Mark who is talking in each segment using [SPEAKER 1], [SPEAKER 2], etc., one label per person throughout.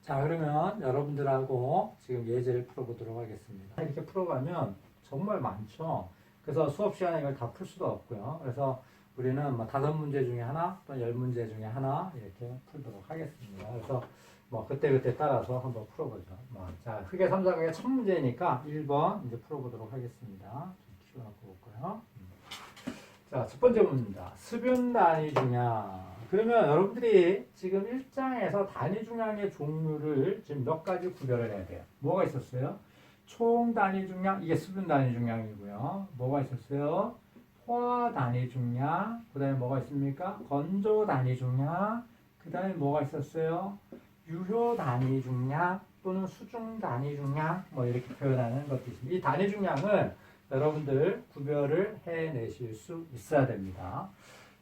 [SPEAKER 1] 자, 그러면 여러분들하고 지금 예제를 풀어보도록 하겠습니다. 이렇게 풀어가면 정말 많죠. 그래서 수업 시간에 이걸 다 풀 수도 없고요. 그래서 우리는 뭐 5문제 중에 하나 또는 10문제 중에 하나 이렇게 풀도록 하겠습니다. 그래서 뭐 그때그때 따라서 한번 풀어보죠. 자, 흑의 3사각의 첫 문제니까 1번 이제 풀어보도록 하겠습니다. 좀 키워놓고 볼까요? 자, 첫 번째 문제입니다. 수분 단위 중량. 그러면 여러분들이 지금 1장에서 단위 중량의 종류를 지금 몇 가지 구별을 해야 돼요. 뭐가 있었어요? 총 단위 중량, 이게 수분 단위 중량이고요. 뭐가 있었어요? 포화 단위 중량, 그 다음에 뭐가 있습니까? 건조 단위 중량, 그 다음에 뭐가 있었어요? 유효 단위 중량 또는 수중 단위 중량, 뭐 이렇게 표현하는 것도 있습니다. 이 단위 중량을 여러분들 구별을 해내실 수 있어야 됩니다.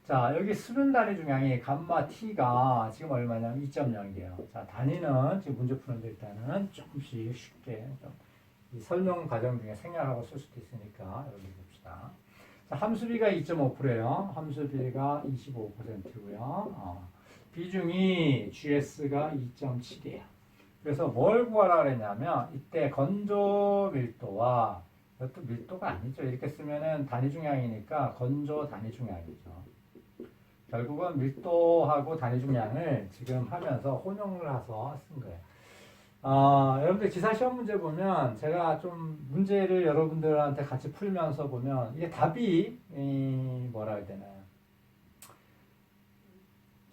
[SPEAKER 1] 자, 여기 수분 단위 중량이 감마 t가 지금 얼마냐면 2.0이에요. 자, 단위는 지금 문제 푸는데 일단은 조금씩 쉽게 이 설명 과정 중에 생략하고 쓸 수도 있으니까 여기 봅시다. 자, 함수비가 2.5%예요. 함수비가 25%고요. 비중이 GS가 2.7이에요. 그래서 뭘 구하라 그랬냐면 이때 건조 밀도와 이것도 밀도가 아니죠. 이렇게 쓰면은 단위 중량이니까 건조 단위 중량이죠. 결국은 밀도하고 단위 중량을 지금 하면서 혼용을 해서 쓴 거예요. 여러분들 기사 시험 문제 보면 제가 좀 문제를 여러분들한테 같이 풀면서 보면 이게 답이 뭐라 해야 되나요?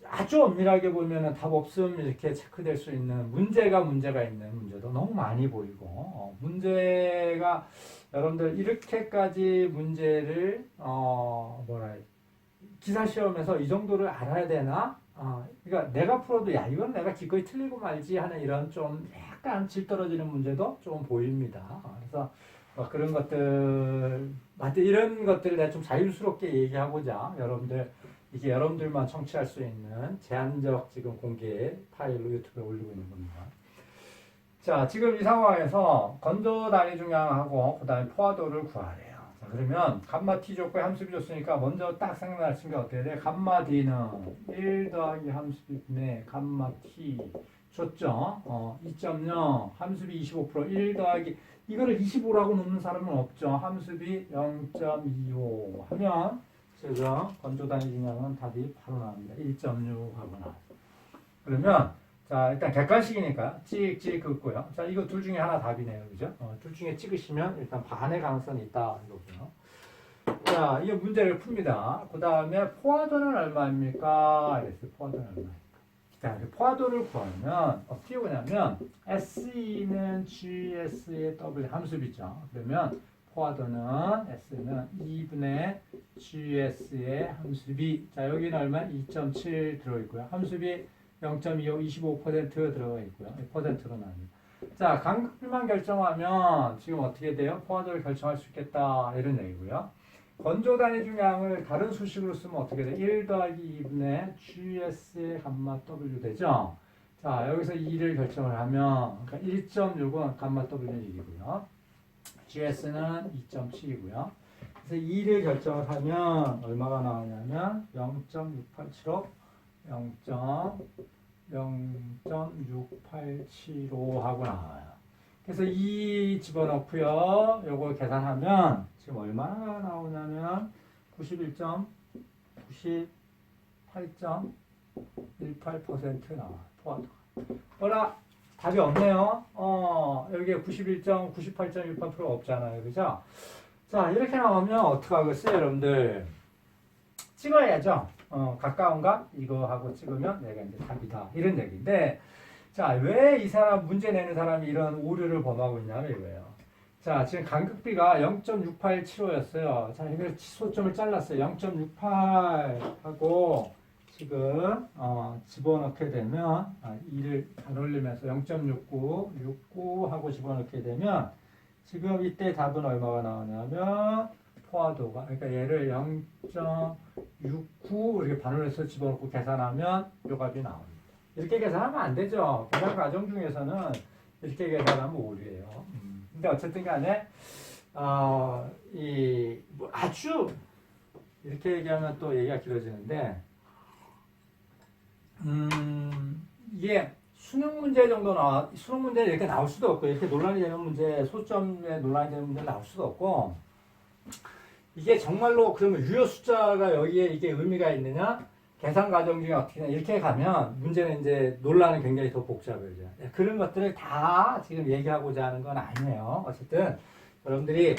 [SPEAKER 1] 아주 엄밀하게 보면은 답 없음 이렇게 체크될 수 있는 문제가 있는 문제도 너무 많이 보이고 문제가 여러분들 이렇게까지 문제를 뭐라 해야 기사 시험에서 이 정도를 알아야 되나? 그러니까 내가 풀어도 야 이건 내가 기꺼이 틀리고 말지 하는 이런 좀 약간 질 떨어지는 문제도 좀 보입니다. 그래서 그런 것들 이런 것들을 내가 좀 자유스럽게 얘기하고자 여러분들 이게 여러분들만 청취할 수 있는 제한적 지금 공개 파일로 유튜브에 올리고 있는 겁니다. 자, 지금 이 상황에서 건조 단위 중량하고 그 다음에 포화도를 구하래요. 자, 그러면 감마 t 줬고 함수비 줬으니까 먼저 딱 생각나시는 게 어떻게 돼? 감마 d는 1 더하기 함수비 분의 감마 t 줬죠? 2.0 함수비 25% 1 더하기 이거를 25라고 놓는 사람은 없죠. 함수비 0.25 하면 지금 건조 단위 중량은 답이 바로 나옵니다. 1.6 하고 나와요. 그러면 자, 일단 객관식이니까 찍 긋고요. 자, 이거 둘 중에 하나 답이네요. 그죠? 둘 중에 찍으시면 일단 반의 가능성이 있다. 이거고요. 자, 이 문제를 풉니다. 그 다음에 포화도는 얼마입니까? 이랬어요. 포화도는 얼마입니까? 자, 포화도를 구하면 어떻게 보냐면 SE는 GS의 W 함수비죠. 그러면 포화도는 S는 2분의 GS의 함수비. 자, 여기는 얼마? 2.7 들어있고요. 함수비 0.25 25% 들어가 있고요. 퍼센트로 나옵니다. 자, 간극비만 결정하면 지금 어떻게 돼요? 포화도를 결정할 수 있겠다. 이런 얘기고요. 건조 단위 중량을 다른 수식으로 쓰면 어떻게 돼? 1 더하기 2분의 GS의 감마 W 되죠? 자, 여기서 2를 결정을 하면 그러니까 1.6은 감마 W는 1이고요. GS는 2.7이고요. 그래서 2를 결정을 하면 얼마가 나오냐면 0.6875 0.6875 하고 나와요. 그래서 2 집어넣고요. 요거 계산하면 지금 얼마나 나오냐면 98.18% 나와요. 포화도가. 어라 답이 없네요. 여기에 98.18% 없잖아요. 그죠? 자, 이렇게 나오면 어떡하겠어요, 여러분들? 찍어야죠. 가까운가? 이거 하고 찍으면 내가 이제 답이다. 이런 얘기인데, 자, 왜 이 사람, 문제 내는 사람이 이런 오류를 범하고 있냐면 이거예요. 자, 지금 간극비가 0.6875였어요. 자, 이걸 소점을 잘랐어요. 0.68 하고, 지금, 집어넣게 되면, 2를 반올리면서 0.69, 69 하고 집어넣게 되면, 지금 이때 답은 얼마가 나오냐면, 포화도가, 그러니까 얘를 0.69 이렇게 반올려서 집어넣고 계산하면 요 값이 나옵니다. 이렇게 계산하면 안 되죠. 계산 과정 중에서는 이렇게 계산하면 오류예요. 근데 어쨌든 간에, 뭐 아주, 이렇게 얘기하면 또 얘기가 길어지는데, 이게 수능 문제 정도 수능 문제 이렇게 나올 수도 없고, 이렇게 논란이 되는 문제, 소점에 논란이 되는 문제 나올 수도 없고, 이게 정말로 그러면 유효 숫자가 여기에 이게 의미가 있느냐? 계산 과정 중에 어떻게 되냐? 이렇게 가면 문제는 이제 논란은 굉장히 더 복잡해져. 그런 것들을 다 지금 얘기하고자 하는 건 아니에요. 어쨌든 여러분들이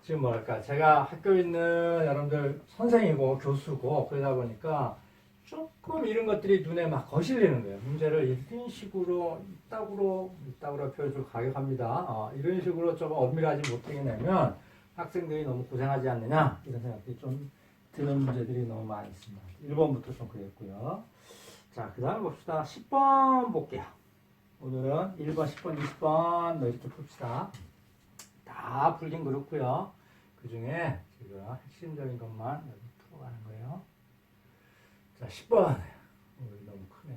[SPEAKER 1] 지금 뭐랄까, 제가 학교에 있는 여러분들 선생이고 교수고 그러다 보니까 조금 이런 것들이 눈에 막 거슬리는 거예요. 문제를 이런 식으로 이따구로 표현을 가격합니다. 이런 식으로 좀 엄밀하지 못하게 내면 학생들이 너무 고생하지 않느냐 이런 생각이 좀 드는 문제들이 너무 많이 있습니다. 1번부터 좀 그랬고요. 자, 그 다음에 봅시다. 10번 볼게요. 오늘은 1번, 10번, 20번 이렇게 풉시다. 다 풀긴 그렇고요. 그 중에 지금 핵심적인 것만 여기 풀어가는 거예요. 자, 10번. 너무 크네.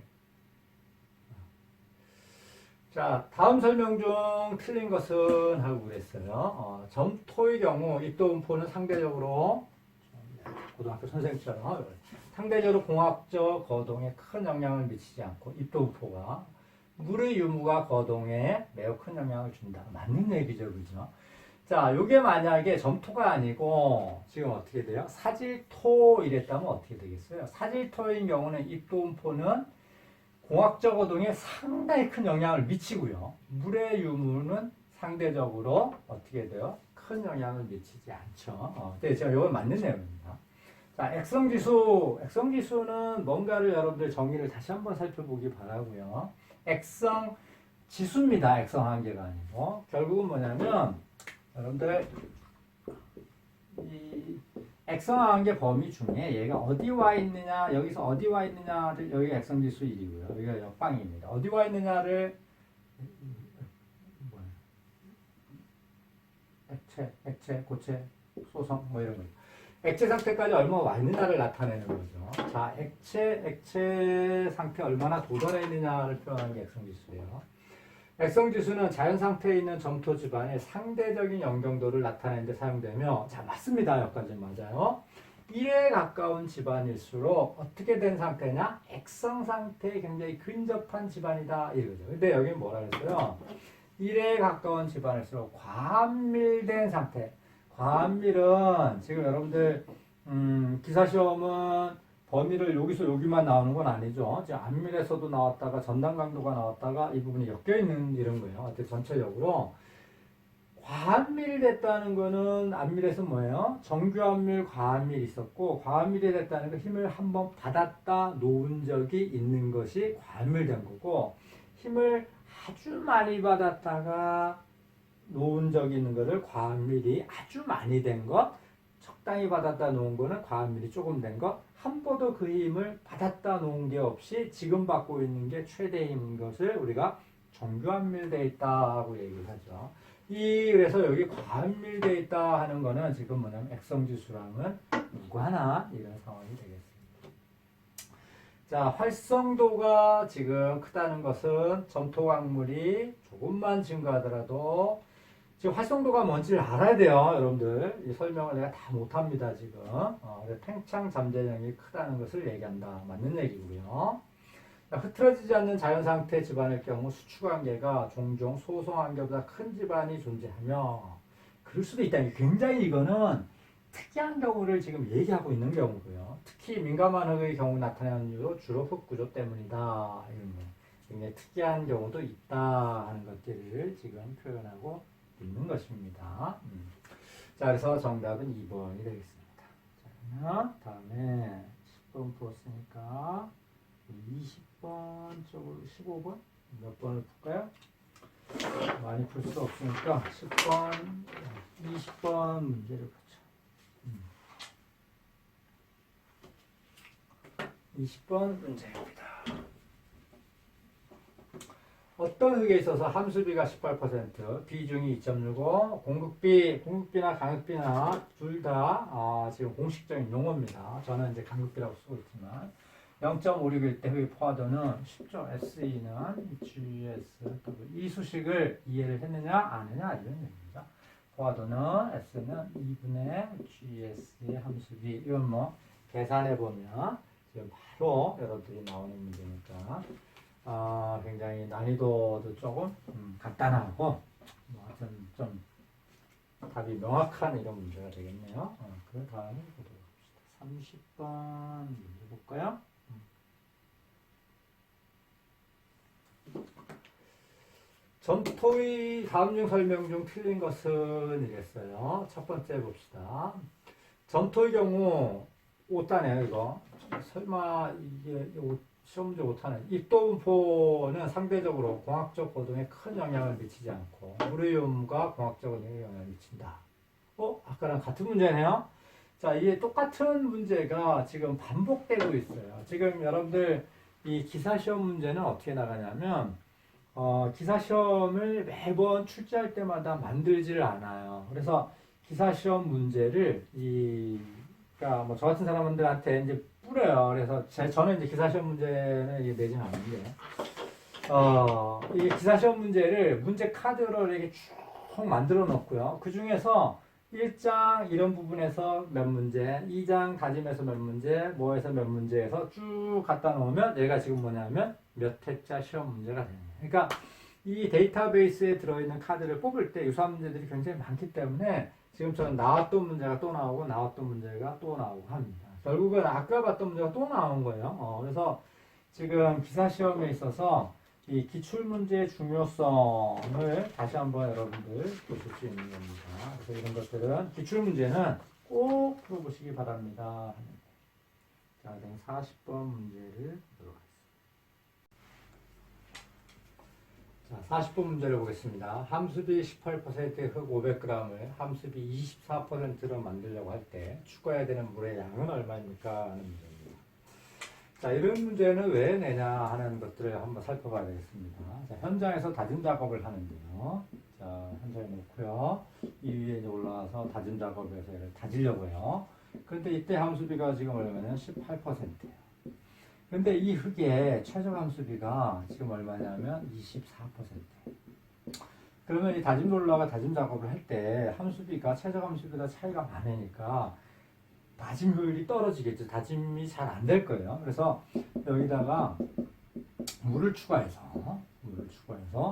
[SPEAKER 1] 자, 다음 설명 중 틀린 것은 하고 그랬어요. 점토의 경우 입도분포는 상대적으로 고등학교 선생님처럼 상대적으로 공학적 거동에 큰 영향을 미치지 않고 입도분포가 물의 유무가 거동에 매우 큰 영향을 준다. 맞는 얘기죠, 그죠? 자, 요게 만약에 점토가 아니고 지금 어떻게 돼요? 사질토 이랬다면 어떻게 되겠어요? 사질토인 경우는 입도분포는 공학적 거동에 상당히 큰 영향을 미치고요. 물의 유무는 상대적으로 어떻게 돼요? 큰 영향을 미치지 않죠. 네, 제가 이건 맞는 내용입니다. 자, 액성지수는 뭔가를 여러분들 정의를 다시 한번 살펴보기 바라고요. 액성지수입니다. 액성한계가 아니고. 결국은 뭐냐면 여러분들 이 액성한계 범위 중에 얘가 어디 와 있느냐, 여기서 어디 와 있느냐를, 여기가 액성지수 1이고요. 여기가 역방입니다. 어디 와 있느냐를 액체, 고체, 소성 뭐 이런 거. 액체 상태까지 얼마 와 있느냐를 나타내는 거죠. 자, 액체 상태 얼마나 도달해 있느냐를 표현하는 게 액성지수예요. 액성지수는 자연 상태에 있는 점토 지반의 상대적인 연경도를 나타내는 데 사용되며, 자, 맞습니다. 여기까지 맞아요. 1에 가까운 지반일수록 어떻게 된 상태냐? 액성 상태에 굉장히 근접한 지반이다 이거죠. 근데 여기 뭐라 그랬어요? 1에 가까운 지반일수록 과밀된 상태. 과밀은 지금 여러분들 기사시험은 범위를 여기서 여기만 나오는 건 아니죠. 이제 안밀에서도 나왔다가 전단 강도가 나왔다가 이 부분이 엮여 있는 이런 거예요. 어때 전체적으로 과밀이 됐다는 거는 안밀에서 뭐예요? 정규안밀, 과안밀이 있었고 과안밀이 됐다는 건 힘을 한번 받았다 놓은 적이 있는 것이 과밀된 거고 힘을 아주 많이 받았다가 놓은 적이 있는 것을 과밀이 아주 많이 된 것, 적당히 받았다 놓은 거는 과밀이 조금 된 것, 한 번도 그 힘을 받았다 놓은 게 없이 지금 받고 있는 게 최대 힘인 것을 우리가 정규안밀되어 있다고 얘기를 하죠. 그래서 여기 과밀되어 있다 하는 거는 지금 뭐냐면 액성지수랑은 무관한 이런 상황이 되겠습니다. 자, 활성도가 지금 크다는 것은 점토광물이 조금만 증가하더라도 지금 활성도가 뭔지를 알아야 돼요, 여러분들. 이 설명을 내가 다 못합니다, 지금. 팽창 잠재력이 크다는 것을 얘기한다. 맞는 얘기고요. 흐트러지지 않는 자연상태 집안일 경우 수축한계가 종종 소성한계보다 큰 집안이 존재하며 그럴 수도 있다. 굉장히 이거는 특이한 경우를 지금 얘기하고 있는 경우고요. 특히 민감한 흙의 경우 나타나는 이유로 주로 흙 구조 때문이다. 이런 거. 굉장히 특이한 경우도 있다 하는 것들을 지금 표현하고 있는 것입니다. 자, 그래서 정답은 2번이 되겠습니다. 자, 다음에 10번 풀었으니까 20번 쪽으로 15번 몇 번을 풀까요? 많이 풀 수 없으니까 10번, 20번 문제를 보죠. 20번 문제입니다. 어떤 흙에 있어서 함수비가 18%, 비중이 2.65, 공급비나 강급비나 둘 다 지금 공식적인 용어입니다. 저는 이제 강급비라고 쓰고 있지만 0.5일 때 흙의 포화도는 쉽죠. SE는 GS, 이 수식을 이해를 했느냐 안 했느냐 이런 얘기입니다. 포화도는 S는 2분의 GS의 함수비. 이건 뭐 계산해 보면 지금 바로 여러분들이 나오는 문제니까 굉장히 난이도도 조금 간단하고 좀 답이 명확한 이런 문제가 되겠네요. 그 다음에 보도록 합시다. 30번 문제 볼까요? 점토의 다음 중 설명 중 틀린 것은 이랬어요. 첫 번째 봅시다. 점토의 경우 오타네요, 이거. 설마 이게 시험 문제 오타는 입도분포는 상대적으로 공학적 고동에 큰 영향을 미치지 않고 무리움과 공학적 고동에 영향을 미친다. 아까랑 같은 문제네요. 자, 이게 똑같은 문제가 지금 반복되고 있어요. 지금 여러분들 이 기사시험 문제는 어떻게 나가냐면 기사시험을 매번 출제할 때마다 만들지를 않아요. 그래서 기사시험 문제를 그러니까 뭐 저 같은 사람들한테 이제 뿌려요. 그래서 저는 이제 기사시험 문제는 이게 내진 않는데, 이 기사시험 문제를 문제 카드로 이렇게 쭉 만들어 놓고요. 그 중에서 1장 이런 부분에서 몇 문제, 2장 다짐에서 몇 문제, 뭐에서 몇 문제에서 쭉 갖다 놓으면 얘가 지금 뭐냐면 몇 회자 시험 문제가 되는 거예요. 그러니까 이 데이터베이스에 들어있는 카드를 뽑을 때 유사한 문제들이 굉장히 많기 때문에 지금처럼 나왔던 문제가 또 나오고 나왔던 문제가 또 나오고 합니다. 결국은 아까 봤던 문제가 또 나온 거예요. 그래서 지금 기사시험에 있어서 이 기출문제의 중요성을 다시 한번 여러분들 보실 수 있는 겁니다. 그래서 이런 것들은 기출문제는 꼭 풀어보시기 바랍니다. 자, 40번 문제를 보도록 하겠습니다. 자, 40번 문제를 보겠습니다. 함수비 18%의 흙 500g을 함수비 24%로 만들려고 할 때 추가해야 되는 물의 양은 얼마입니까? 하는 문제입니다. 자, 이런 문제는 왜 내냐 하는 것들을 한번 살펴봐야 되겠습니다. 자, 현장에서 다짐 작업을 하는데요. 자, 현장에 놓고요. 이 위에 이제 올라와서 다짐 작업에서 얘를 다지려고요. 그런데 이때 함수비가 지금 얼마냐면 18%예요. 근데 이 흙의 최저 함수비가 지금 얼마냐면 24%예요. 그러면 이 다짐 롤러가 다짐 작업을 할 때 함수비가 최저 함수비보다 차이가 많으니까 다짐 효율이 떨어지겠죠. 다짐이 잘 안 될 거예요. 그래서 여기다가 물을 추가해서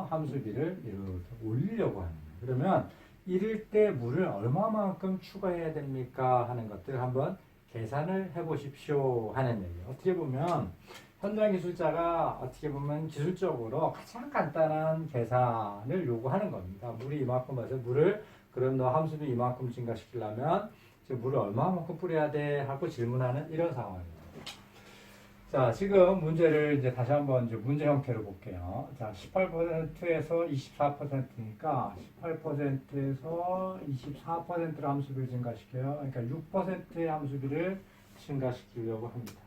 [SPEAKER 1] 함수비를 이렇게 올리려고 하는 거예요. 그러면 이럴 때 물을 얼마만큼 추가해야 됩니까? 하는 것들 한번 계산을 해보십시오 하는 얘기예요. 어떻게 보면 현장 기술자가 어떻게 보면 기술적으로 가장 간단한 계산을 요구하는 겁니다. 물이 이만큼 와서 물을 그럼 너 함수비 이만큼 증가시키려면 지금 물을 얼마만큼 뿌려야 돼? 하고 질문하는 이런 상황이에요. 자, 지금 문제를 이제 다시 한번 이제 문제 형태로 볼게요. 자, 18%에서 24%니까 18%에서 24%를 함수비를 증가시켜요. 그러니까 6%의 함수비를 증가시키려고 합니다.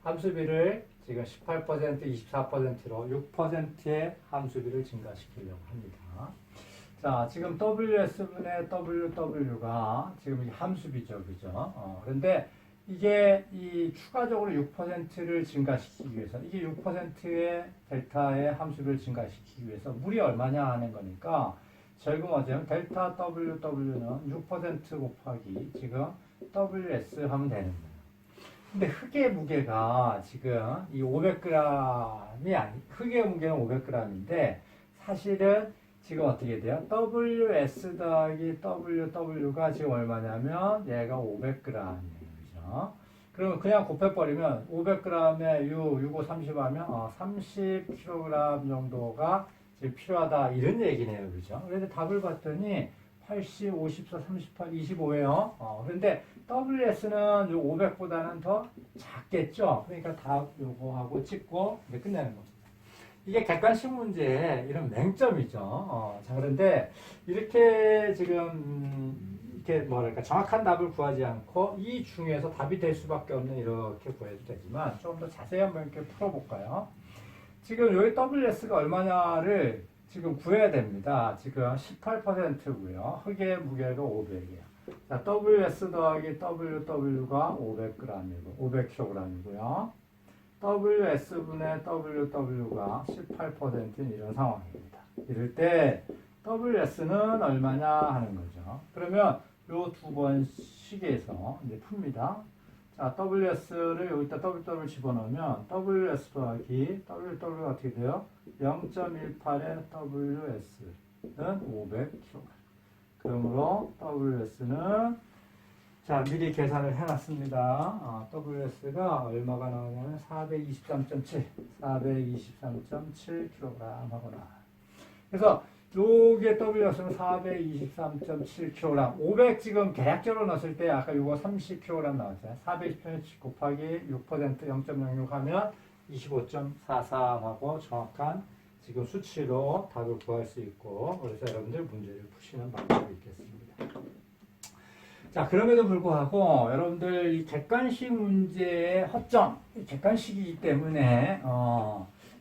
[SPEAKER 1] 함수비를 지금 18%, 24%로 6%의 함수비를 증가시키려고 합니다. 자, 지금 WS분의 WW가 지금 함수비죠, 그죠? 그런데 이게 추가적으로 6%를 증가시키기 위해서, 이게 6%의 델타의 함수비를 증가시키기 위해서 물이 얼마냐 하는 거니까, 결국 뭐죠? 델타 WW는 6% 곱하기 지금 WS 하면 되는 거예요. 근데 흙의 무게가 지금 이 500g이 흙의 무게는 500g인데 사실은 지금 어떻게 돼요? WS 더하기 WW가 지금 얼마냐면 얘가 500g이에요. 그죠? 그러면 그냥 곱해버리면 500g에 6, 30 하면 30kg 정도가 지금 필요하다 이런 얘기네요. 그죠? 그런데 답을 봤더니 80, 54, 38, 25예요. 그런데 WS는 500보다는 더 작겠죠. 그러니까 답 요거하고 찍고 이제 끝내는 겁니다. 이게 객관식 문제의 이런 맹점이죠. 자, 그런데 이렇게 지금 이렇게 뭐랄까 정확한 답을 구하지 않고 이 중에서 답이 될 수밖에 없는 이렇게 구해도 되지만 조금 더 자세히 한번 이렇게 풀어볼까요? 지금 여기 WS가 얼마냐를 지금 구해야 됩니다. 지금 18%고요. 흙의 무게가 500이에요. 자, WS 더하기 WW가 500g이고, 500kg이고요. WS분의 WW가 18%인 이런 상황입니다. 이럴 때 WS는 얼마냐 하는 거죠. 그러면 요 두 번씩에서 이제 풉니다. 자, WS를 여기다 WW 집어넣으면 WS 더하기 WW가 어떻게 돼요? 0.18의 WS는 500kg. 그러므로 WS는 자, 미리 계산을 해놨습니다. WS가 얼마가 나오냐면 423.7, 423.7kg 하거나. 그래서 요게 WS는 423.7kg. 500 지금 계약적으로 넣었을 때 아까 요거 30kg 나왔잖아요. 420.7 곱하기 6% 0.06 하면 25.43하고 정확한 지금 수치로 답을 구할 수 있고, 그래서 여러분들 문제를 푸시는 방법이 있겠습니다. 자, 그럼에도 불구하고 여러분들 이 객관식 문제의 허점, 객관식이기 때문에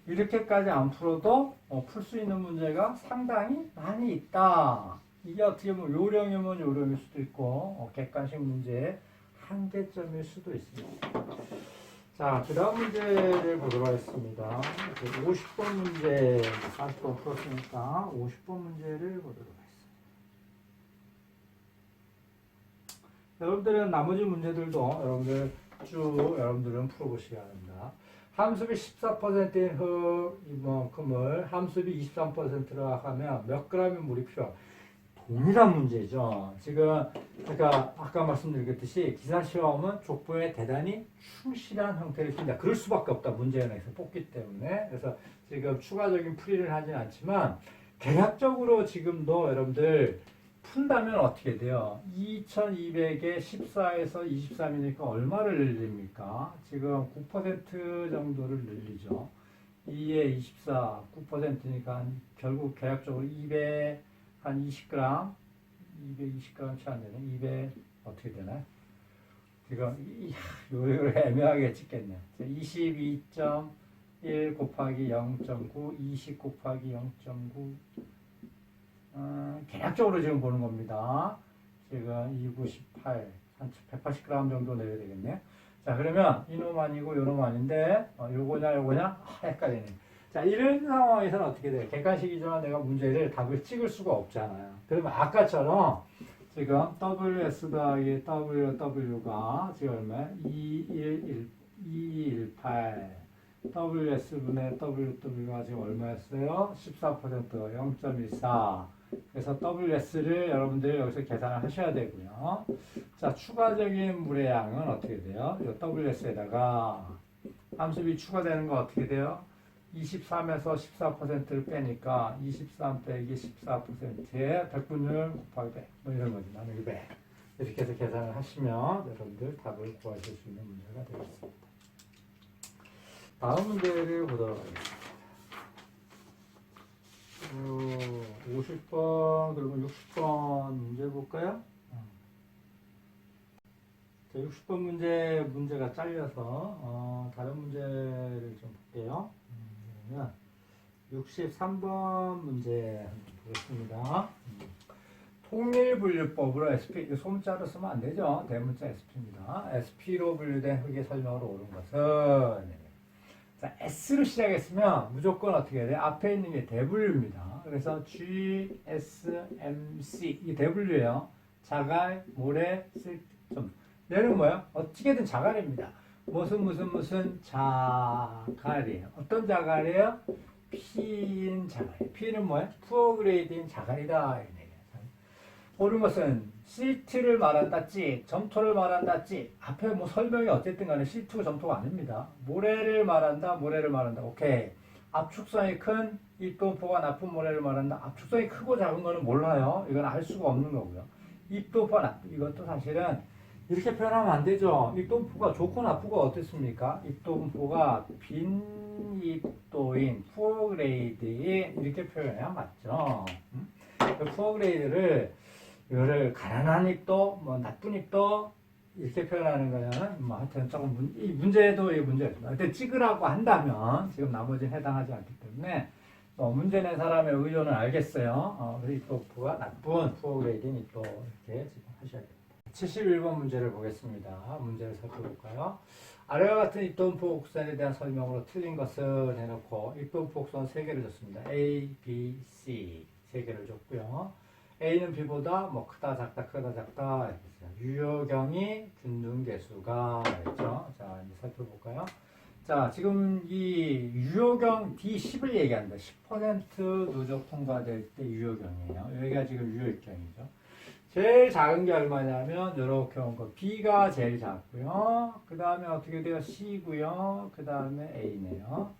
[SPEAKER 1] 이렇게까지 안 풀어도 풀 수 있는 문제가 상당히 많이 있다. 이게 어떻게 보면 요령이면 요령일 수도 있고 객관식 문제의 한계점일 수도 있습니다. 자, 그 다음 문제를 보도록 하겠습니다. 50번 문제, 40번 풀었으니까 50번 문제를 보도록 하겠습니다. 여러분들은 나머지 문제들도 여러분들은 풀어보시기 바랍니다. 함수비 14%인 이만큼을 함수비 23%라 하면 몇 g의 물이 필요할까? 동일한 문제죠. 지금 제가 아까 말씀드렸듯이 기사시험은 족보에 대단히 충실한 형태를 띈다. 그럴 수밖에 없다. 문제에서 뽑기 때문에. 그래서 지금 추가적인 풀이를 하진 않지만 대략적으로 지금도 여러분들 푼다면 어떻게 돼요? 2200에 14에서 23이니까 얼마를 늘립니까? 지금 9% 정도를 늘리죠. 2에 24, 9%니까 결국 계약적으로 200, 한 20g, 220g 채 안 되네. 200, 어떻게 되나요? 지금, 요를 애매하게 찍겠네요. 22.1 곱하기 0.9, 20 곱하기 0.9, 계략적으로 지금 보는 겁니다. 지금 298, 한 180g 정도 내야 되겠네. 자, 그러면 이놈 아니고 요놈 아닌데, 요거냐? 헷갈리네. 자, 이런 상황에서는 어떻게 돼요? 객관식이지만 내가 문제를 답을 찍을 수가 없잖아요. 그러면 아까처럼 지금 WS 더하기 WW가 지금 얼마야? 2218. WS분의 WW가 지금 얼마였어요? 14%, 0.14. 그래서 WS를 여러분들이 여기서 계산을 하셔야 되고요. 자, 추가적인 물의 양은 어떻게 돼요? 이 WS에다가 함수비 추가되는 거 어떻게 돼요? 23에서 14%를 빼니까 23 빼기 14%에 백분율 곱하기 100. 뭐 이런 거지. 나누기 100. 이렇게 해서 계산을 하시면 여러분들 답을 구하실 수 있는 문제가 되겠습니다. 다음 문제를 보도록 하겠습니다. 50번, 그리고 60번 문제 볼까요? 자, 60번 문제가 잘려서, 다른 문제를 좀 볼게요. 그러면 63번 문제 보겠습니다. 통일분류법으로 SP, 소문자로 쓰면 안 되죠. 대문자 SP입니다. SP로 분류된 흙의 설명으로 옳은 것은, 자, S로 시작했으면 무조건 어떻게 해야 돼? 앞에 있는 게 대분류입니다. 그래서 G, S, M, C. 이게 대분류예요. 자갈, 모래, 쓸, 좀. 얘는 뭐야? 어떻게든 자갈입니다. 무슨 자갈이에요. 어떤 자갈이에요? P인 자갈이에요. P는 뭐야? 푸어 그레이드인 자갈이다. 옳은 것은 시트를 말한다, 찍, 점토를 말한다, 찍. 앞에 뭐 설명이 어쨌든 간에 시트고 점토가 아닙니다. 모래를 말한다, 오케이. 압축성이 큰 입도포가 나쁜 모래를 말한다. 압축성이 크고 작은 거는 몰라요. 이건 알 수가 없는 거고요. 입도포가 나쁜, 이것도 사실은 이렇게 표현하면 안 되죠. 입도포가 좋고 나쁘고 어떻습니까? 입도포가 빈 입도인 푸어 그레이드인 이렇게 표현해야 맞죠. 푸어 그레이드를 이거를 가난한 입도, 뭐 나쁜 입도 이렇게 표현하는 거는 뭐 하여튼 조금 이 문제도 문제였습니다. 근데 찍으라고 한다면 지금 나머지는 해당하지 않기 때문에 문제 낸 사람의 의도는 알겠어요. 그래서 입도가 나쁜 푸어 그레이드인 입도 이렇게 지금 하셔야 됩니다. 71번 문제를 보겠습니다. 문제를 살펴볼까요? 아래와 같은 입동포 곡선에 대한 설명으로 틀린 것을 해놓고 입동포 곡선 3개를 줬습니다. A, B, C 3개를 줬고요. A는 B보다 뭐 크다 작다 크다 작다 이렇게 했어요. 유효경이 균등계수가 있죠. 자 이제 살펴볼까요? 자 지금 이 유효경 D10을 얘기합니다. 10% 누적 통과될 때 유효경이에요. 여기가 지금 유효경이죠. 제일 작은 게 얼마냐면 이렇게 온 거 B가 제일 작고요. 그 다음에 어떻게 돼요? C고요. 그 다음에 A네요.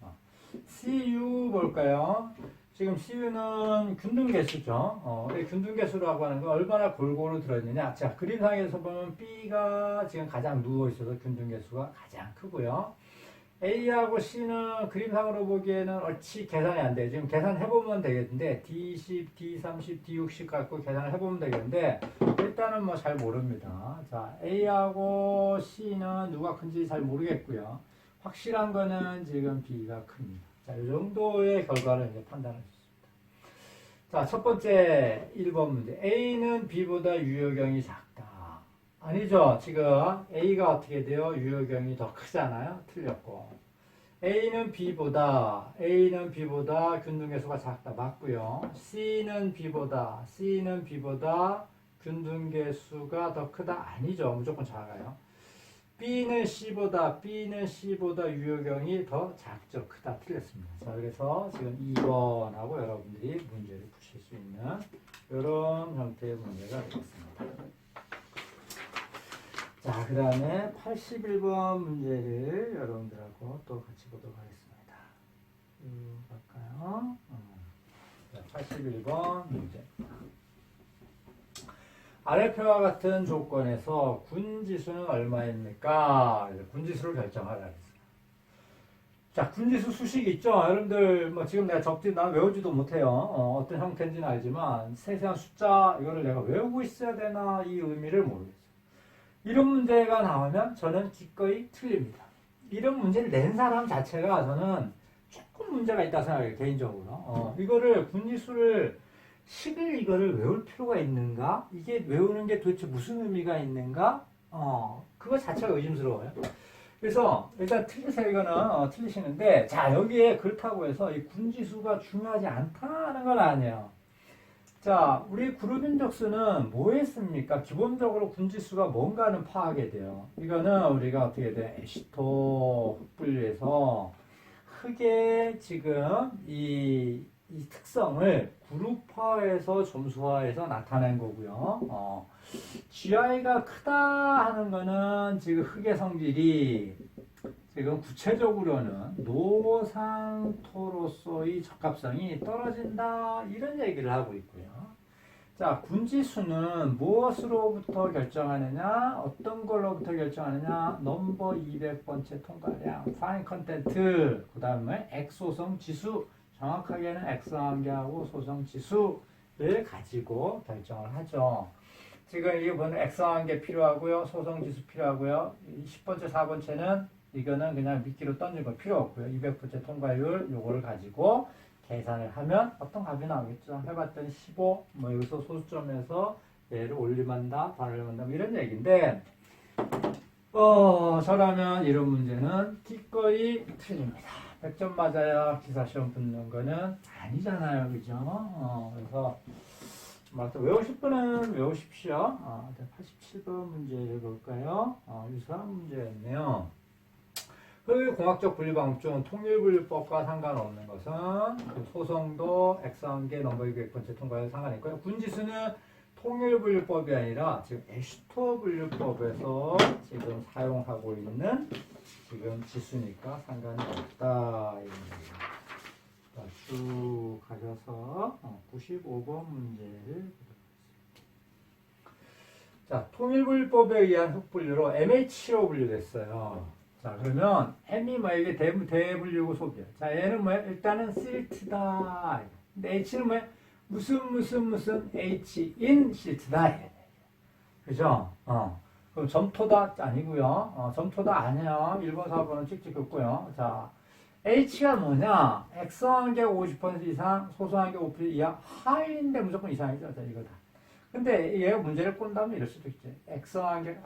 [SPEAKER 1] CU 볼까요? 지금 CU는 균등계수죠. 이 균등계수라고 하는 건 얼마나 골고루 들어있느냐. 자, 그림상에서 보면 B가 지금 가장 누워있어서 균등계수가 가장 크고요. A하고 C는 그림상으로 보기에는 얼치 계산이 안 돼요. 지금 계산해보면 되겠는데 D10, D30, D60 갖고 계산을 해보면 되겠는데 일단은 뭐 잘 모릅니다. 자, A하고 C는 누가 큰지 잘 모르겠고요. 확실한 거는 지금 B가 큽니다. 자, 이 정도의 결과를 이제 판단할 수 있습니다. 자, 첫 번째 1번 문제. A는 B보다 유효경이 작다. 아니죠. 지금 A가 어떻게 돼요? 유효경이 더 크잖아요. 틀렸고. A는 B보다 균등계수가 작다. 맞고요. C는 B보다 균등계수가 더 크다. 아니죠. 무조건 작아요. B는 C보다 유효경이 더 작죠. 크다. 틀렸습니다. 자, 그래서 지금 2번하고 여러분들이 문제를 푸실 수 있는 이런 형태의 문제가 되겠습니다. 자, 그 다음에 81번 문제를 여러분들하고 또 같이 보도록 하겠습니다. 갈까요? 81번 문제. 아래표와 같은 조건에서 군지수는 얼마입니까? 군지수를 결정하라 그랬어요. 자, 군지수 수식 있죠? 여러분들, 뭐 지금 내가 나 외우지도 못해요. 어떤 형태인지는 알지만 세세한 숫자, 이거를 내가 외우고 있어야 되나, 이 의미를 모르겠어요. 이런 문제가 나오면 저는 기꺼이 틀립니다. 이런 문제를 낸 사람 자체가 저는 조금 문제가 있다고 생각해요, 개인적으로. 이거를 군지수를 이거를 외울 필요가 있는가? 이게 외우는 게 도대체 무슨 의미가 있는가? 그거 자체가 의심스러워요. 그래서 일단 틀리세요. 이거는 틀리시는데, 자, 여기에 그렇다고 해서 이 군지수가 중요하지 않다는 건 아니에요. 자, 우리 그룹 인적수는 뭐 했습니까? 기본적으로 군지수가 뭔가는 파악이 돼요. 이거는 우리가 어떻게 돼? 에시토 분류에서 크게 지금 이 특성을 그룹화해서 점수화해서 나타낸 거고요. GI가 크다 하는 거는 지금 흙의 성질이 지금 구체적으로는 노상토로서의 적합성이 떨어진다 이런 얘기를 하고 있고요. 자, 군지수는 무엇으로부터 결정하느냐, 어떤 걸로부터 결정하느냐, 넘버 200번째 통과량, 파인 컨텐트, 그 다음에 X소성 지수, 정확하게는 X한계하고 소성 지수를 가지고 결정을 하죠. 지금 이게 보면 X한계 필요하고요, 소성 지수 필요하고요. 10번째, 4번째는 이거는 그냥 미끼로 던진 거 필요 없고요. 200번째 통과율 요거를 가지고 계산을 하면 어떤 값이 나오겠죠. 해봤더니 15, 뭐 여기서 소수점에서 얘를 올림한다, 반올림한다, 뭐 이런 얘기인데, 저라면 이런 문제는 기꺼이 틀립니다. 100점 맞아야 기사시험 붙는 거는 아니잖아요. 그죠? 그래서, 외우실 분은 외우십시오. 87번 문제를 볼까요? 유사한 문제였네요. 그 공학적 분류방법 중 통일분류법과 상관없는 것은 소성도 X한계 넘버 200번째 통과에 상관있고요. 군지수는 통일분류법이 아니라 지금 에시토 분류법에서 지금 사용하고 있는 지금 지수니까 상관이 없다. 자, 쭉 가셔서 95번 문제를 자, 통일분류법에 의한 흙분류로 MH로 분류됐어요. 자, 그러면 M이 뭐야? 대분류고 소비야. 자, 얘는 뭐야? 일단은 실트다. 근데 H는 뭐야? 무슨 H in 실트다. 그죠? 그럼 점토다 아니고요. 점토다 아니에요. 1번, 4번은 찍찍 긋고요. 자, H가 뭐냐? X한계 50% 이상, 소수한계 5% 이하, 하위인데 무조건 이상이죠. 자, 이거다. 근데 얘가 문제를 꼰다면 이럴 수도 있지. 액성 한계가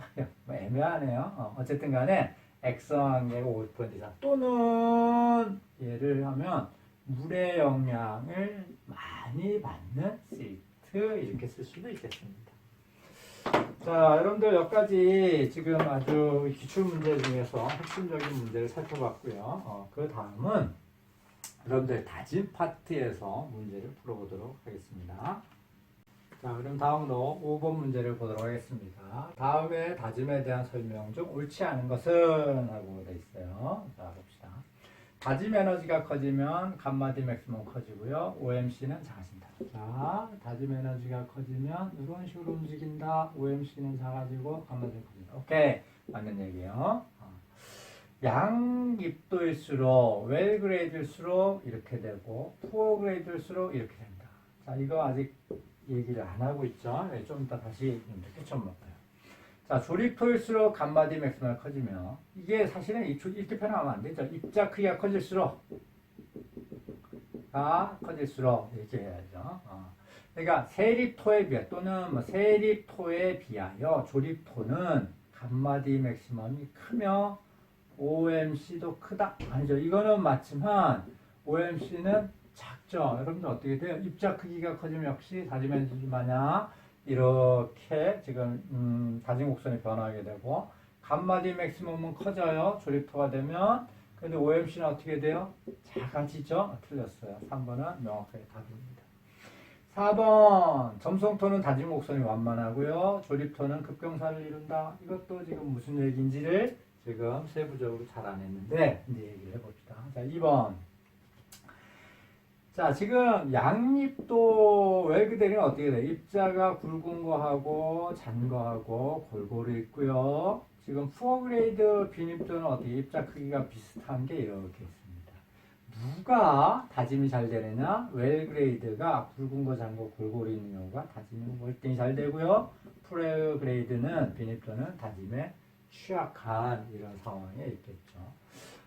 [SPEAKER 1] 뭐 애매하네요. 어쨌든 간에 액성 한계가 50% 이상 또는 얘를 하면 물의 영향을 많이 받는 시트 이렇게 쓸 수도 있겠습니다. 자, 여러분들 여기까지 지금 아주 기출 문제 중에서 핵심적인 문제를 살펴봤고요. 그 다음은 여러분들 다짐 파트에서 문제를 풀어보도록 하겠습니다. 자, 그럼 다음으로 5번 문제를 보도록 하겠습니다. 다음에 다짐에 대한 설명 중 옳지 않은 것은 하고 되어 있어요. 자, 봅시다. 다짐 에너지가 커지면 감마 D 맥시멈 커지고요. OMC는 작아진다. 자, 다짐 에너지가 커지면 이런 식으로 움직인다. OMC는 작아지고 감마 D는 커진다. 오케이. 맞는 얘기예요. 양입도일수록 웰 그레이드일수록 이렇게 되고 푸어 그레이드일수록 이렇게 된다. 자, 이거 아직 얘기를 안 하고 있죠. 좀 이따 다시 깨쳐먹어요. 자, 조립토일수록 감마 D 맥시멈이 커지면 이게 사실은 이렇게 표현하면 안 되죠. 입자 크기가 커질수록 이렇게 해야죠. 그러니까 세립토에 비하여 또는 뭐 세립토에 비하여 조립토는 감마 D 맥시멈이 크며 OMC도 크다. 아니죠. 이거는 맞지만 OMC는 작죠. 여러분들 어떻게 돼요? 입자 크기가 커지면 역시 다짐 에너지 마냥 이렇게 지금 다짐 곡선이 변하게 되고 감마 D 맥시멈은 커져요. 조립토가 되면. 근데 OMC는 어떻게 돼요? 작아지죠? 틀렸어요. 3번은 명확하게 답입니다. 4번 점성토는 다짐 곡선이 완만하고요. 조립토는 급경사를 이룬다. 이것도 지금 무슨 얘기인지를 지금 세부적으로 잘 안 했는데 이제 얘기를 해봅시다. 자, 2번. 자, 지금 양립도 웰그대리는 어떻게 돼? 입자가 굵은 거하고 잔 거하고 골고루 있고요. 지금 푸어그레이드 빈입도는 어떻게 입자 크기가 비슷한 게 이렇게 있습니다. 누가 다짐이 잘 되느냐? 웰그레이드가 굵은 거, 잔 거 골고루 있는 경우가 다짐이 월등히 잘 되고요. 푸어그레이드는 빈입도는 다짐에 취약한 이런 상황에 있겠죠.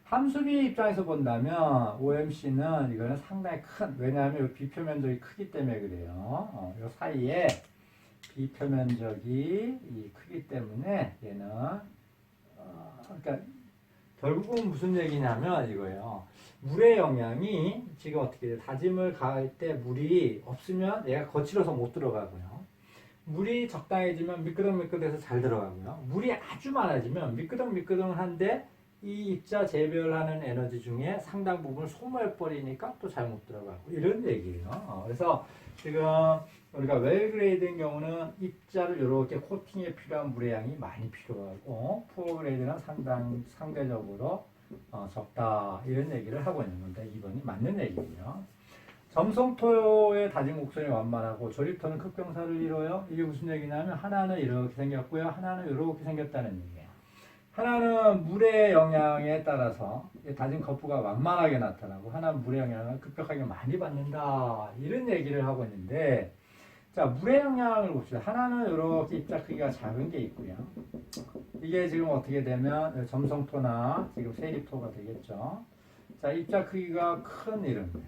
[SPEAKER 1] 함수비 입장에서 본다면 OMC는 이거는 상당히 큰, 왜냐하면 이 비표면적이 크기 때문에 그래요. 이 사이에 비표면적이 크기 때문에 얘는 그러니까 결국은 무슨 얘기냐면 이거예요. 물의 영향이 지금 어떻게 돼요? 다짐을 가할 때 물이 없으면 얘가 거칠어서 못 들어가고요. 물이 적당해지면 미끄덩미끄덩해서 잘 들어가고요. 물이 아주 많아지면 미끄덩미끄덩한데 이 입자 재별하는 에너지 중에 상당 부분을 소모해버리니까 또 잘못 들어가고 이런 얘기예요. 그래서 지금 우리가 웰그레이드인 경우는 입자를 이렇게 코팅에 필요한 물의 양이 많이 필요하고 푸어그레이드는 상대적으로 적다 이런 얘기를 하고 있는 건데 2번이 맞는 얘기예요. 점성토의 다짐 곡선이 완만하고 조립토는 급경사를 이뤄요. 이게 무슨 얘기냐면 하나는 이렇게 생겼고요. 하나는 이렇게 생겼다는 얘기예요. 하나는 물의 영향에 따라서 다짐 거푸가 완만하게 나타나고 하나는 물의 영향을 급격하게 많이 받는다. 이런 얘기를 하고 있는데 자, 물의 영향을 봅시다. 하나는 이렇게 입자 크기가 작은 게 있고요. 이게 지금 어떻게 되면 점성토나 지금 세립토가 되겠죠. 자, 입자 크기가 큰 이런 거예요.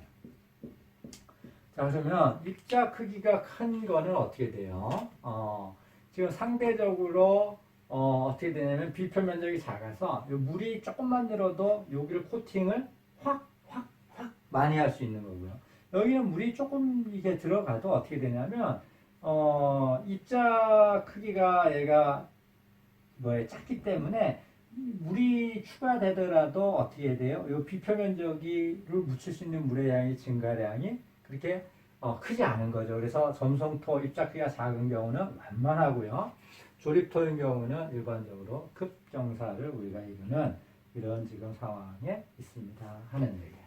[SPEAKER 1] 자, 그러면 입자 크기가 큰 거는 어떻게 돼요? 지금 상대적으로 어떻게 되냐면 비표면적이 작아서 물이 조금만 늘어도 여기를 코팅을 확 많이 할 수 있는 거고요. 여기는 물이 조금 이게 들어가도 어떻게 되냐면 입자 크기가 얘가 작기 때문에 물이 추가되더라도 어떻게 돼요? 이 비표면적을 묻힐 수 있는 물의 양이 증가량이 그렇게 크지 않은 거죠. 그래서 점성토 입자 크기가 작은 경우는 완만하고요. 조립토인 경우는 일반적으로 급경사를 우리가 이루는 이런 지금 상황에 있습니다 하는 얘기예요.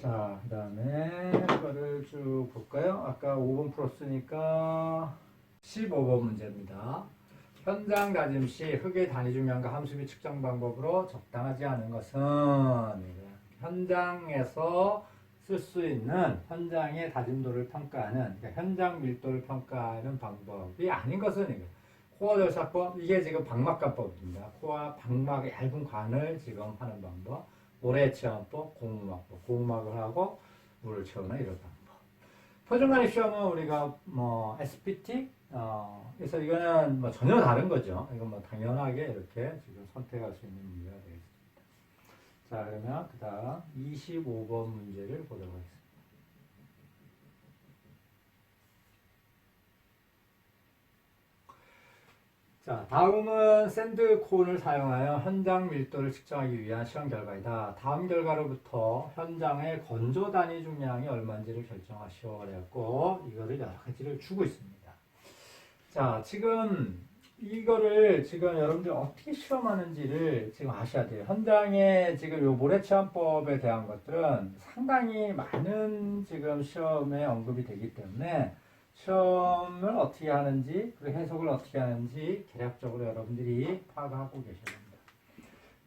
[SPEAKER 1] 자, 그 다음에 이거를 쭉 볼까요? 아까 5번 풀었으니까 15번 문제입니다. 현장 다짐 시 흙의 단위 중량과 함수비 측정 방법으로 적당하지 않은 것은 현장에서 쓸 수 있는 현장의 다짐도를 평가하는 그러니까 현장 밀도를 평가하는 방법이 아닌 것은 코어 절사법 이게 지금 방막관법입니다. 코어와 방막의 얇은 관을 지금 하는 방법 모래 체험법, 고무막법 고무막을 하고 물을 채우는 이런 방법 표준관리 시험은 우리가 뭐 SPT 그래서 이거는 뭐 전혀 다른 거죠. 이건 뭐 당연하게 이렇게 지금 선택할 수 있는 문제가 되겠습니다. 자, 그러면 그다음 25번 문제를 보도록 하겠습니다. 자, 다음은 샌드콘을 사용하여 현장 밀도를 측정하기 위한 시험 결과이다. 다음 결과로부터 현장의 건조 단위 중량이 얼마인지를 결정하시오. 그래갖고 이거를 여러 가지를 주고 있습니다. 자, 지금 이거를 지금 여러분들 어떻게 실험하는지를 지금 아셔야 돼요. 현장에 지금 요 모래체험법에 대한 것들은 상당히 많은 지금 시험에 언급이 되기 때문에 시험을 어떻게 하는지 그리고 해석을 어떻게 하는지 개략적으로 여러분들이 파악하고 계셔야 됩니다.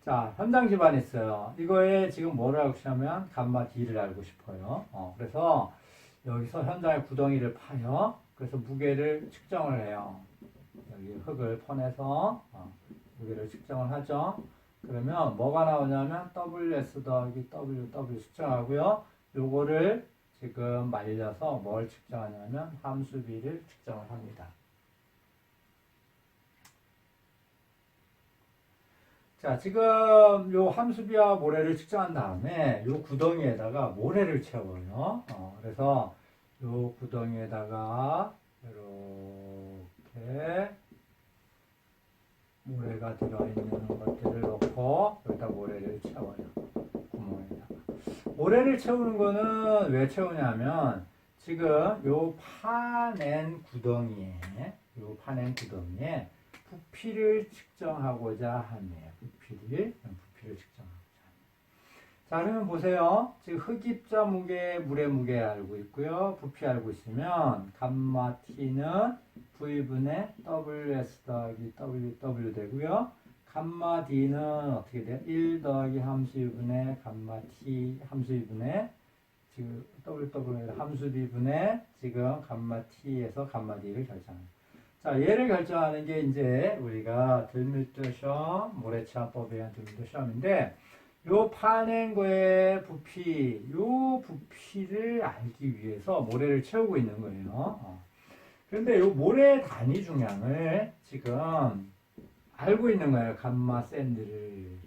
[SPEAKER 1] 자, 현장 집안이 있어요. 이거에 지금 뭐를 알고 싶냐면 감마 D를 알고 싶어요. 그래서 여기서 현장의 구덩이를 파요. 그래서 무게를 측정을 해요. 여기 흙을 퍼내서 무게를 측정을 하죠. 그러면 뭐가 나오냐면 WS 더하기 WW 측정하고요. 요거를 지금 말려서 뭘 측정하냐면 함수비를 측정을 합니다. 자, 지금 요 함수비와 모래를 측정한 다음에 요 구덩이에다가 모래를 채워요. 그래서 요 구덩이에다가 이렇게 모래가 들어있는 것들을 넣고 여기다 모래를 채워요. 구멍에다가. 모래를 채우는 거는 왜 채우냐면 지금 요 파낸 구덩이에 부피를 측정하고자 하네요. 부피를 측정하고자 하네요. 자, 그러면 보세요. 지금 흙입자 무게, 물의 무게 알고 있고요. 부피 알고 있으면 감마 T는 V분의 WS 더하기 WW 되고요. 감마 D는 어떻게 돼요? 1 더하기 함수분의 감마 T 함수분의 지금 WW 함수비분의 지금 감마 T에서 감마 D를 결정합니다. 자, 얘를 결정하는 게 이제 우리가 들밀도 시험, 모래체험법에 의한 들밀도 시험인데 요 파낸 거의 부피, 요 부피를 알기 위해서 모래를 채우고 있는 거예요. 그런데 요 모래 단위 중량을 지금 알고 있는 거예요. 감마 샌드를.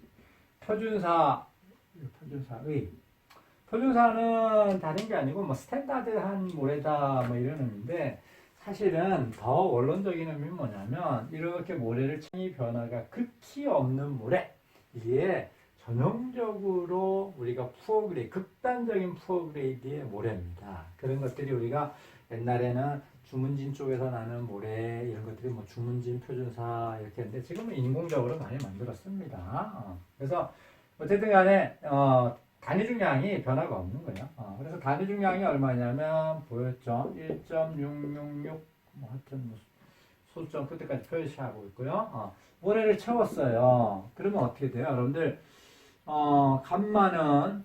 [SPEAKER 1] 표준사는 다른 게 아니고 뭐 스탠다드한 모래다 뭐 이런 의미인데 사실은 더 원론적인 의미는 뭐냐면 이렇게 모래를 창의 변화가 극히 없는 모래 이게 전형적으로 우리가 극단적인 푸어 그레이드의 모래입니다. 그런 것들이 우리가 옛날에는 주문진 쪽에서 나는 모래 이런 것들이 뭐 주문진 표준사 이렇게 했는데 지금은 인공적으로 많이 만들었습니다. 그래서 어쨌든 간에 단위 중량이 변화가 없는 거예요. 그래서 단위 중량이 얼마냐면 보였죠? 1.666 뭐 하여튼 뭐 소수점 끝에까지 표시하고 있고요. 모래를 채웠어요. 그러면 어떻게 돼요? 여러분들 감마는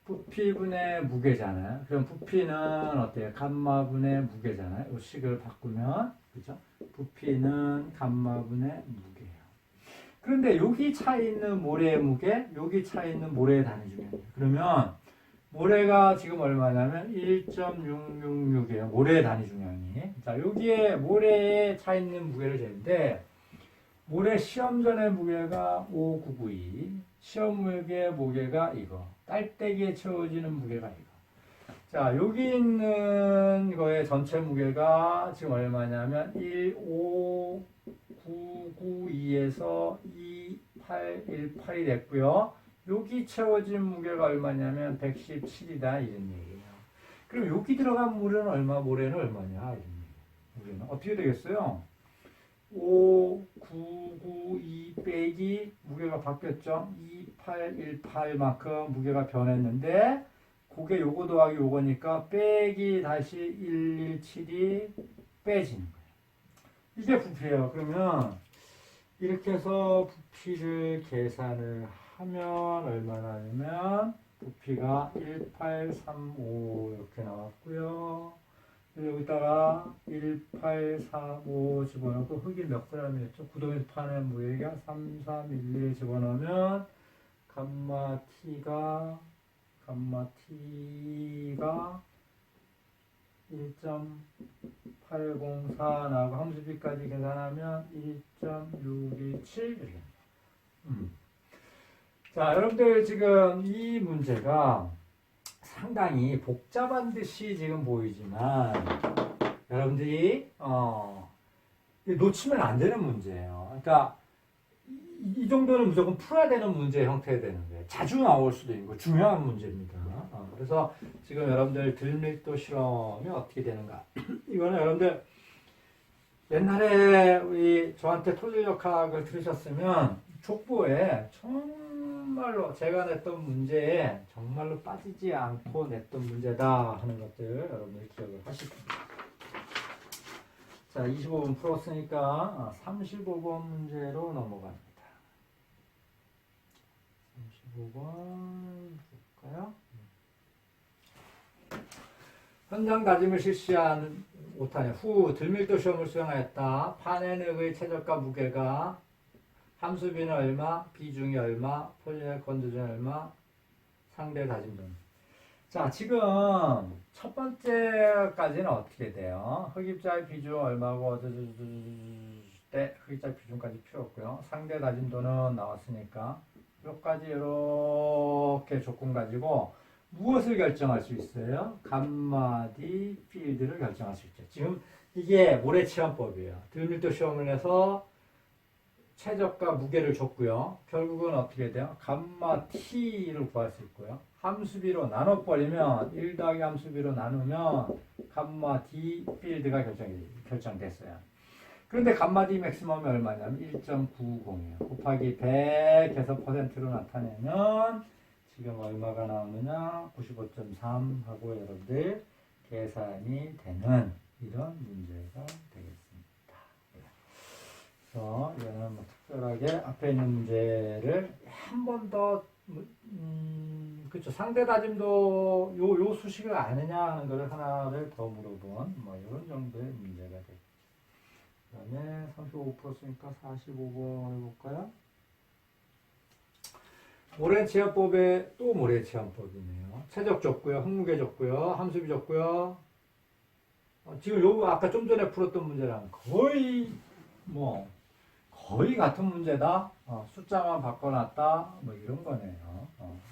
[SPEAKER 1] 부피분의 무게잖아요. 그럼 부피는 어때요? 감마분의 무게잖아요. 이 식을 바꾸면 그죠? 부피는 감마분의 무게예요. 그런데 여기 차 있는 모래의 무게, 여기 차 있는 모래의 단위 중량이에요. 그러면 모래가 지금 얼마냐면 1.666이에요. 모래의 단위 중량이. 자, 여기에 모래에 차 있는 무게를 재는데 모래 시험 전의 무게가 5992. 시험 무게가 이거. 딸때기에 채워지는 무게가 이거. 자, 여기 있는 거의 전체 무게가 지금 얼마냐면 15992에서 2818이 됐고요. 여기 채워진 무게가 얼마냐면 117이다 이런 얘기예요. 그럼 여기 들어간 모래는 얼마냐 이런 얘기예요. 무게는 어떻게 되겠어요? 5992 빼기 무게가 바뀌었죠. 2818만큼 무게가 변했는데 그게 요거 더하기 요거니까 빼기 다시 117이 빼지는 거예요. 이게 부피예요. 그러면 이렇게 해서 부피를 계산을 하면 얼마나 되면 부피가 1835 이렇게 나왔고요. 여기다가 1845 집어넣고 흙이 몇 g이었죠? 구덩이 파낸 무게가 3311 집어넣으면 감마 T가 1.804 나오고 함수비까지 계산하면 1.627 이렇게. 자, 여러분들 지금 이 문제가 상당히 복잡한 듯이 지금 보이지만 여러분들이 놓치면 안 되는 문제예요. 그러니까 이 정도는 무조건 풀어야 되는 문제 형태가 되는 거예요. 자주 나올 수도 있고 중요한 문제입니다. 그래서 지금 여러분들 들밀도 실험이 어떻게 되는가? 이거는 여러분들 옛날에 저한테 토질역학을 들으셨으면 족보에 정말로 제가 냈던 문제에 정말로 빠지지 않고 냈던 문제다 하는 것들 여러분들 기억을 하실 겁니다. 자, 25번 풀었으니까 35번 문제로 넘어갑니다. 35번 볼까요? 현장 다짐을 실시한 오탄에 후 들밀도 시험을 수행하였다. 파네늑의 최저가 무게가 함수비는 얼마, 비중이 얼마, 폴리의 건조준이 얼마, 상대 다짐점. 자, 지금 첫 번째까지는 어떻게 돼요? 흡입자의 비중 얼마고 때 흡입자 비중까지 필요 없고요. 상대 다짐도는 나왔으니까 여기까지 이렇게 조건 가지고 무엇을 결정할 수 있어요? 감마 D 필드를 결정할 수 있죠. 지금 이게 모래치환법이에요. 들밀도 시험을 해서 최저가 무게를 줬고요. 결국은 어떻게 돼요? 감마 T를 구할 수 있고요. 함수비로 나눠버리면 1 더하기 함수비로 나누면 감마 D 필드가 결정됐어요. 그런데 감마 D 맥시멈이 얼마냐면 1.990이에요. 곱하기 100해서 퍼센트로 나타내면 지금 얼마가 나오느냐 95.3 하고 여러분들 계산이 되는 이런 문제가 되겠습니다. 그래서 이거는 뭐 특별하게 앞에 있는 문제를 한 번 더 그렇죠. 상대 다짐도 요 수식을 아느냐 하는 것을 하나를 더 물어본 뭐 이런 정도의 문제가 되겠죠. 그 다음에 35 풀었으니까 45번 해볼까요? 모래치환법에 또 모래치환법이네요. 최적 줬고요. 항무게 줬고요. 함수비 줬고요. 지금 요 아까 좀 전에 풀었던 문제랑 거의 같은 문제다. 숫자만 바꿔놨다. 뭐 이런 거네요.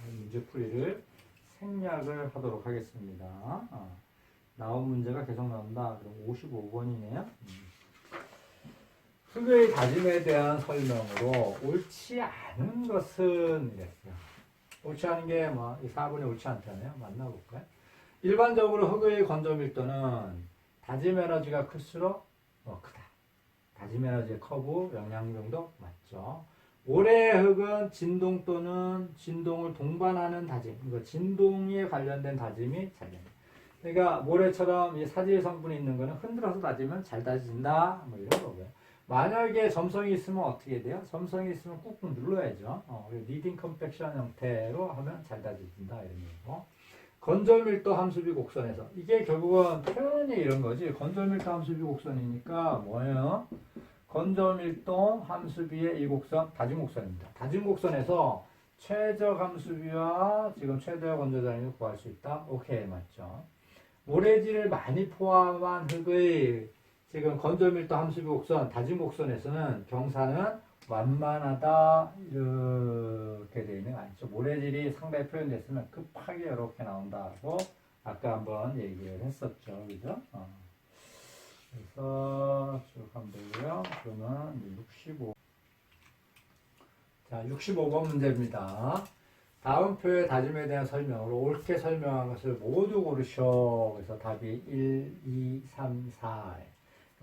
[SPEAKER 1] 문제풀이를 생략을 하도록 하겠습니다. 나온 문제가 계속 나온다. 그럼 55번이네요. 흡의 다짐에 대한 설명으로 옳지 않은 것은 이랬어요. 옳지 않은 게 뭐, 이 4번이 옳지 않다네요. 만나볼까요? 일반적으로 흙의 건조 밀도는 다짐 에너지가 클수록 크다. 다짐 에너지의 커브, 영향력도 맞죠. 모래 흙은 진동 또는 진동을 동반하는 다짐, 그러니까 진동에 관련된 다짐이 잘 됩니다. 그러니까 모래처럼 이 사질 성분이 있는 거는 흔들어서 다지면 잘 다진다. 뭐 이런 거고요. 만약에 점성이 있으면 어떻게 돼요? 점성이 있으면 꾹꾹 눌러야죠. 리딩 컴팩션 형태로 하면 잘 다져진다 이런 얘기고. 건조밀도 함수비 곡선에서 이게 결국은 표현이 이런 거지. 건조밀도 함수비 곡선이니까 뭐예요? 건조밀도 함수비의 이 곡선 다짐 곡선입니다. 다짐 곡선에서 최저 함수비와 지금 최대 건조 단위를 구할 수 있다. 오케이, 맞죠? 모래질을 많이 포함한 흙의 지금 건조밀도 함수비 곡선, 다짐 곡선에서는 경사는 완만하다 이렇게 되어 있는 거 아니죠. 모래질이 상당히 표현됐으면 급하게 이렇게 나온다고 아까 한번 얘기를 했었죠. 그죠? 그래서 쭉 하면 되고요. 그러면 65. 자, 65번 문제입니다. 다음 표의 다짐에 대한 설명으로 옳게 설명한 것을 모두 고르셔. 그래서 답이 1, 2, 3, 4.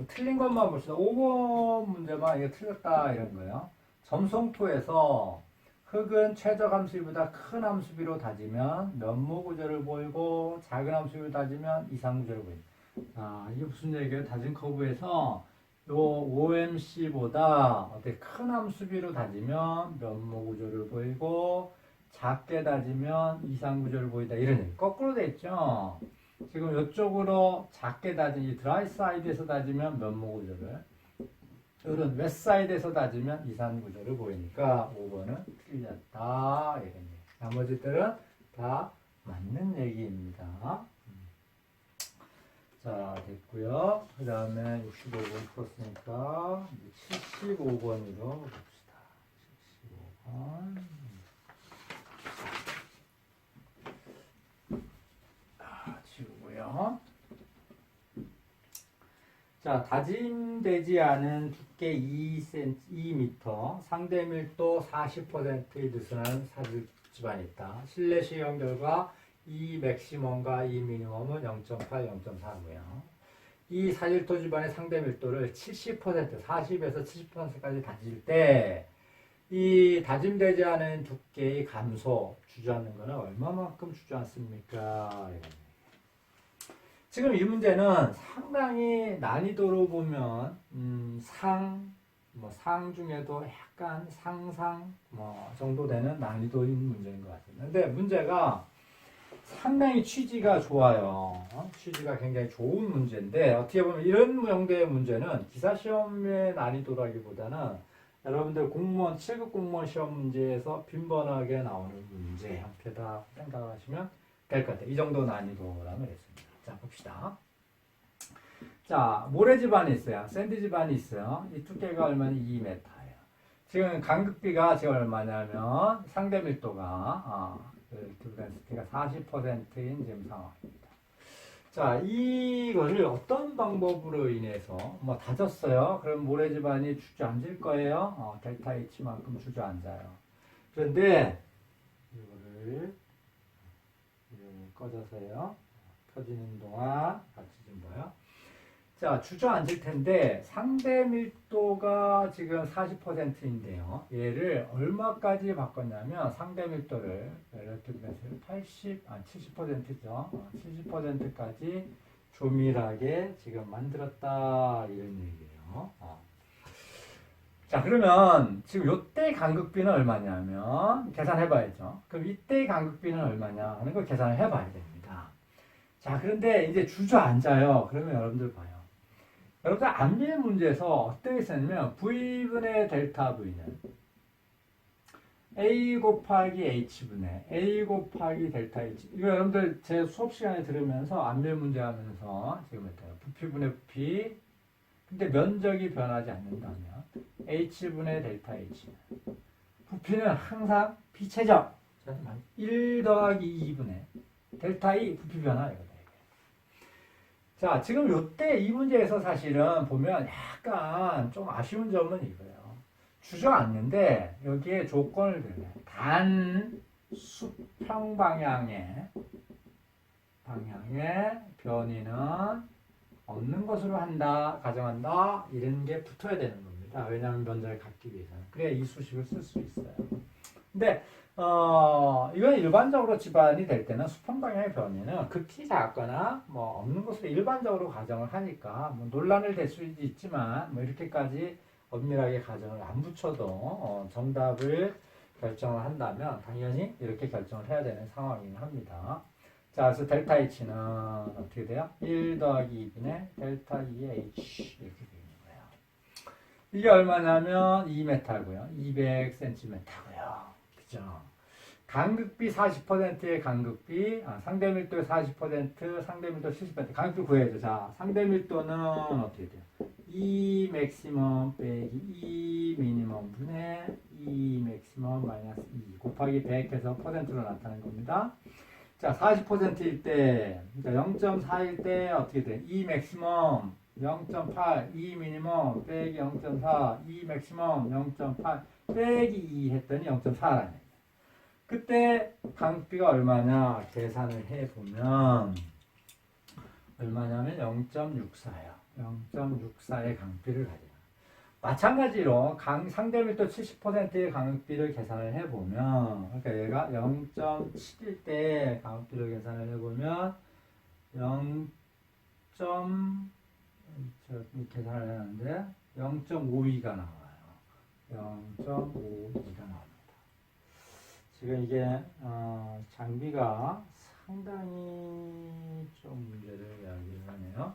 [SPEAKER 1] 틀린 것만 봅시다. 5번 문제만 이게 틀렸다 이런 거예요. 점성토에서 흙은 최적 함수비보다 큰 함수비로 다지면 면모 구조를 보이고 작은 함수비로 다지면 이상 구조를 보인다. 이게 무슨 얘기예요? 다진 커브에서 요 OMC보다 어떻게 큰 함수비로 다지면 면모 구조를 보이고 작게 다지면 이상 구조를 보인다. 이런 얘기. 거꾸로 돼 있죠. 지금 이쪽으로 작게 다진 이 드라이 사이드에서 다지면 면모 구조를, 이런 웨트 사이드에서 다지면 이산 구조를 보이니까 5번은 틀렸다. 이런 얘기. 나머지들은 다 맞는 얘기입니다. 자, 됐고요. 그 다음에 65번 풀었으니까 75번으로 봅시다. 75번. 지우고요. 자, 다짐되지 않은 두께 2m, 상대 밀도 40%의 느슨한 사질 집안이 있다. 실내 시험 결과 이 맥시멈과 이 미니멈은 0.8, 0.4고요. 이 사질토 집안의 상대 밀도를 70%, 40에서 70%까지 다질 때 이 다짐되지 않은 두께의 감소 주저앉는 것은 얼마만큼 주저앉습니까? 지금 이 문제는 상당히 난이도로 보면 상 중에도 약간 상상 정도 되는 난이도인 문제인 것 같습니다. 근데 문제가 상당히 취지가 좋아요. 취지가 굉장히 좋은 문제인데 어떻게 보면 이런 정도의 문제는 기사시험의 난이도라기보다는 여러분들 공무원 7급 공무원 시험 문제에서 빈번하게 나오는 문제 형태다 생각하시면 될 것 같아요. 이 정도 난이도라면 했습니다. 자, 봅시다. 자, 모래 집안이 있어요. 샌드 집안이 있어요. 이 두께가 얼마나 2m예요. 지금 간극비가 지금 얼마냐면 상대 밀도가 덴시티가 40%인 지금 상황입니다. 자, 이거를 어떤 방법으로 인해서 다졌어요. 그럼 모래 집안이 주저앉을 거예요. 델타 H만큼 주저앉아요. 그런데 이거를 꺼져서요. 펴지는 동안 같이 좀 봐요. 자, 주저앉을 텐데 상대 밀도가 지금 40%인데요. 얘를 얼마까지 바꿨냐면 상대 밀도를 70%죠. 70%까지 조밀하게 지금 만들었다 이런 얘기예요. 자, 그러면 지금 요때 간극비는 얼마냐면 계산해 봐야죠. 그럼 이때 간극비는 얼마냐 하는 걸 계산을 해 봐야 됩니다. 자, 그런데 이제 주저앉아요. 그러면 여러분들 봐요. 여러분들 암일 문제에서 어떻게 했냐면 V분의 델타 V는 A 곱하기 H분의 A 곱하기 델타 H. 이거 여러분들 제 수업 시간에 들으면서 암일 문제 하면서 지금 했어요. 부피분의 부피. 근데 면적이 변하지 않는다면 H분의 델타 H는 부피는 항상 비체적 1 더하기 2분의 델타 E 부피 변화이거든요. 자, 지금 요때 이 문제에서 사실은 보면 약간 좀 아쉬운 점은 이거예요. 주저앉는데 여기에 조건을 들어요. 단 수평 방향의 변이는 없는 것으로 한다, 가정한다 이런 게 붙어야 되는 겁니다. 왜냐하면 면적을 갖기 위해서는. 그래야 이 수식을 쓸 수 있어요. 근데 이건 일반적으로 집안이 될 때는 수평 방향의 변이는 극히 작거나 없는 것으로 일반적으로 가정을 하니까 논란을 될 수 있지만 이렇게까지 엄밀하게 가정을 안 붙여도 정답을 결정을 한다면 당연히 이렇게 결정을 해야 되는 상황이긴 합니다. 자, 그래서 델타 H는 어떻게 돼요? 1 더하기 2분의 델타 2의 H 이렇게 되는 거예요. 이게 얼마냐면 2m고요. 200cm고요. 그죠? 간극비 40%의 간극비, 상대 밀도의 40%, 상대 밀도 70%. 간극비 구해야죠. 자, 상대 밀도는 어떻게 돼요? 2 맥시멈 빼기 2 미니멈 분의 2 맥시멈 마이너스 2 곱하기 100 해서 퍼센트로 나타낸 겁니다. 자, 40%일 때, 그러니까 0.4일 때 어떻게 돼? 2 맥시멈 0.8, 2 미니멈 빼기 0.4, 2 맥시멈 0.8 빼기 2 했더니 0.4라는 얘기예요. 그때 간극비가 얼마냐 계산을 해보면 얼마냐면 0.64예요. 0.64의 간극비를 가져요. 마찬가지로 상대 밀도 70%의 간극비를 계산을 해보면 그러니까 얘가 0.7일 때 간극비를 계산을 해보면 계산을 하는데 0.52가 나와요. 0.52가 나옵니다. 지금 이게 장비가 상당히 좀 문제를 이야기를 하네요.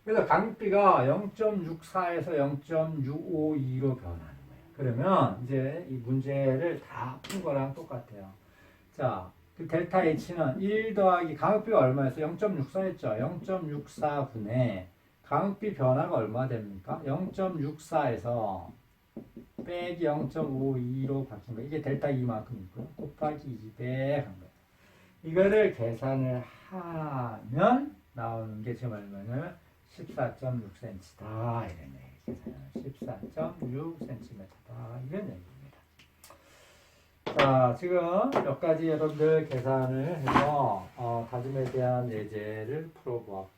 [SPEAKER 1] 그래서 간극비가 0.64에서 0.652로 변하는 거예요. 그러면 이제 이 문제를 다 푼 거랑 똑같아요. 자, 그 델타 H는 1 더하기 강흡비가 얼마였어? 0.64였죠. 0.64분의 강흡비 변화가 얼마 됩니까? 0.64에서 빼기 0.52로 바뀐 거. 이게 델타 E만큼 있고요. 곱하기 200 한 거예요. 이거를 계산을 하면 나오는 게 지금 얼마냐면 14.6cm다 이런 얘기. 14.6cm다 이런 얘기입니다. 자, 지금 몇 가지 여러분들 계산을 해서 다짐에 대한 예제를 풀어보았고요.